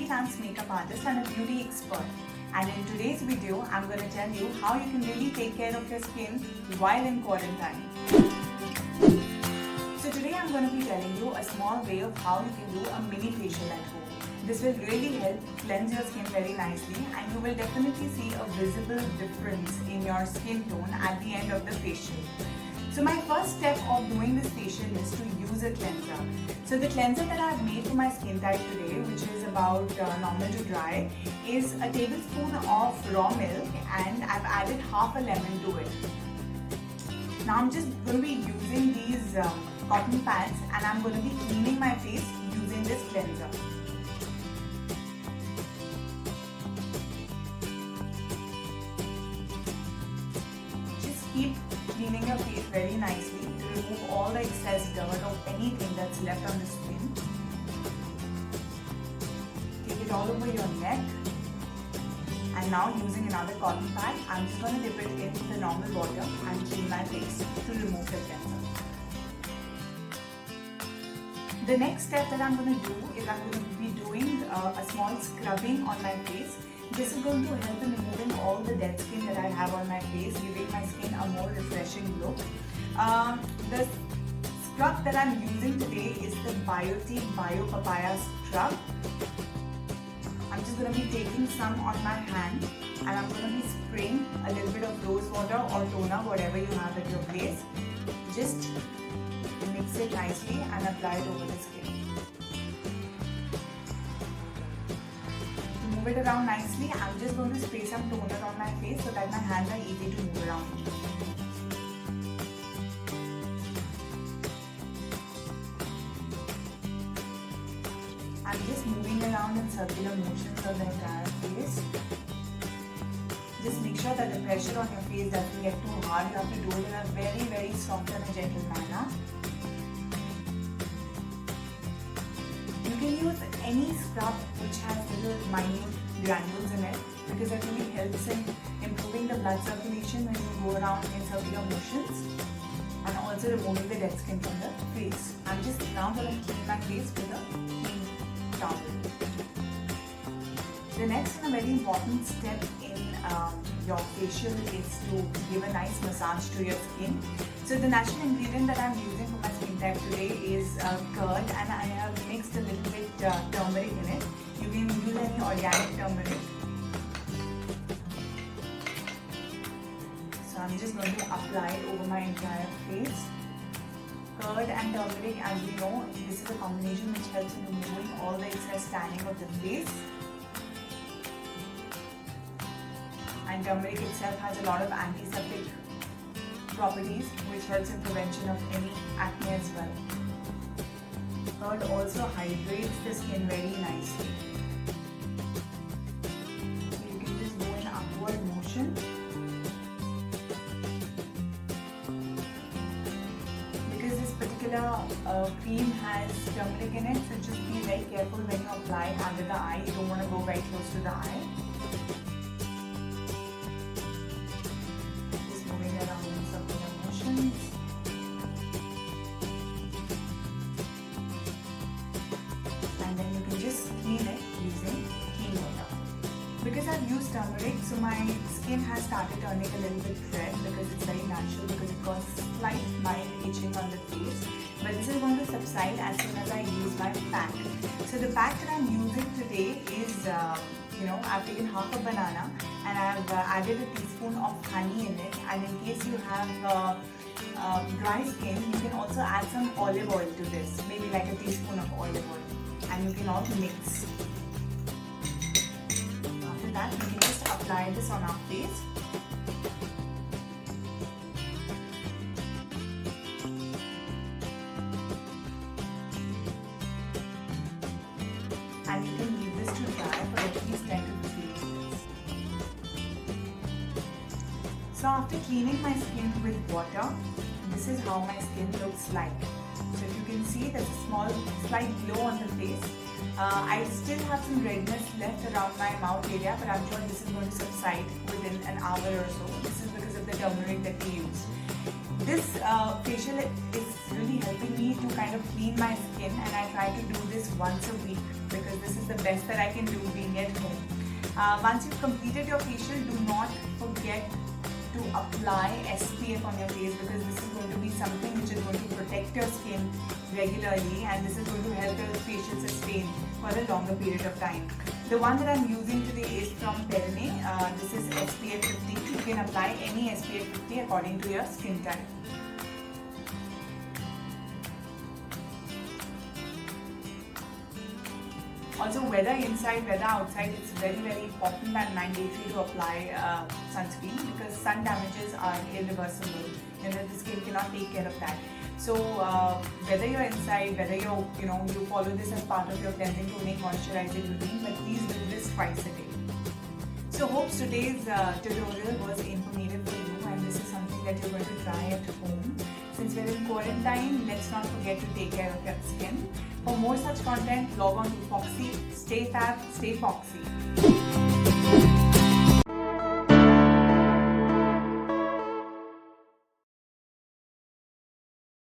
freelance makeup artist and a beauty expert. And in today's video, I'm going to tell you how you can really take care of your skin while in quarantine. So today I'm going to be telling you a small way of how you can do a mini facial at home. This will really help cleanse your skin very nicely, and you will definitely see a visible difference in your skin tone at the end of the facial. So my first step of doing this facial is to use a cleanser. So the cleanser that I have made for my skin type today, which is about normal to dry, is a tablespoon of raw milk, and I've added half a lemon to it. Now I'm just going to be using these cotton pads, and I'm going to be cleaning my face using this cleanser. Just keep cleaning your face very nicely to remove all the excess dirt or anything that's left on the skin. Take it all over your neck, and now using another cotton pad, I'm just going to dip it into the normal water and clean my face to remove the cleanser. The next step that I'm going to do is I'm going to be doing a small scrubbing on my face. This is going to help in removing all the dead skin that I have on my face, giving my skin a more refreshing look. The scrub that I'm using today is the Biotique Papaya scrub. I'm just going to be taking some on my hand, and I'm going to be spraying a little bit of rose water or toner, whatever you have at your place. Just mix it nicely and apply it over the skin. To move it around nicely, I'm just going to spray some toner on my face so that my hands are easy to move around. I'm just moving around in circular motions on the entire face. Just make sure that the pressure on your face doesn't get too hard. You have to do it in a very, very soft and a gentle manner. You can use any scrub which has little minute granules in it, because it really helps in improving the blood circulation when you go around in circular motions, and also removing the dead skin from the face. I'm just now going to clean my face with a clean towel. The next and a very important step in your facial is to give a nice massage to your skin. So the natural ingredient that I'm using for my skin type today is curd, and I have mixed a little bit turmeric in it. You can use any organic turmeric. So I'm just going to apply it over my entire face. Curd and turmeric, as we know, this is a combination which helps in removing all the excess tanning of the face. And turmeric itself has a lot of antiseptic properties which helps in prevention of any acne as well. Curd also hydrates the skin very nicely. So you can just go in upward motion. Because this particular cream has turmeric in it, so just be very careful when you apply it under the eye. You don't want to go very close to the eye. And then you can just clean it using clean water. Because I've used turmeric, so my skin has started turning a little bit red, because it's very natural, because it causes slight mild itching on the face. But this is going to subside as soon as I use my pack. So the pack that I'm using today is, I've taken half a banana and I've added a teaspoon of honey in it. And in case you have dry skin, you can also add some olive oil to this, maybe like a teaspoon of olive oil, and you can all mix. After that, we can just apply this on our face. And you can leave this to dry for at least 10 to 15 minutes. So after cleaning my skin with water, this is how my skin looks like. So if you can see, there's a small slight glow on the face. I still have some redness left around my mouth area, but I'm sure this is going to subside within an hour or so. This is because of the turmeric that we use. This facial is really helping me to kind of clean my skin, and I try to do this once a week because this is the best that I can do being at home. Once you've completed your facial, do not forget to apply SPF on your face, because this is going to be something which is going to protect your skin regularly, and this is going to help your facial sustain for a longer period of time. The one that I'm using today is from Perrine. This is SPF 50. You can apply any SPF 50 according to your skin type. Also, whether inside, whether outside, it's very, very important and mandatory to apply sunscreen, because sun damages are irreversible. The skin cannot take care of that. So whether you're inside, whether you follow this as part of your cleansing, toning, moisturizing routine, but please do this twice a day. So hope today's tutorial was informative for you, and this is something that you're going to try at home. Since we're in quarantine, let's not forget to take care of your skin. For more such content, log on to Foxy. Stay fab, stay foxy.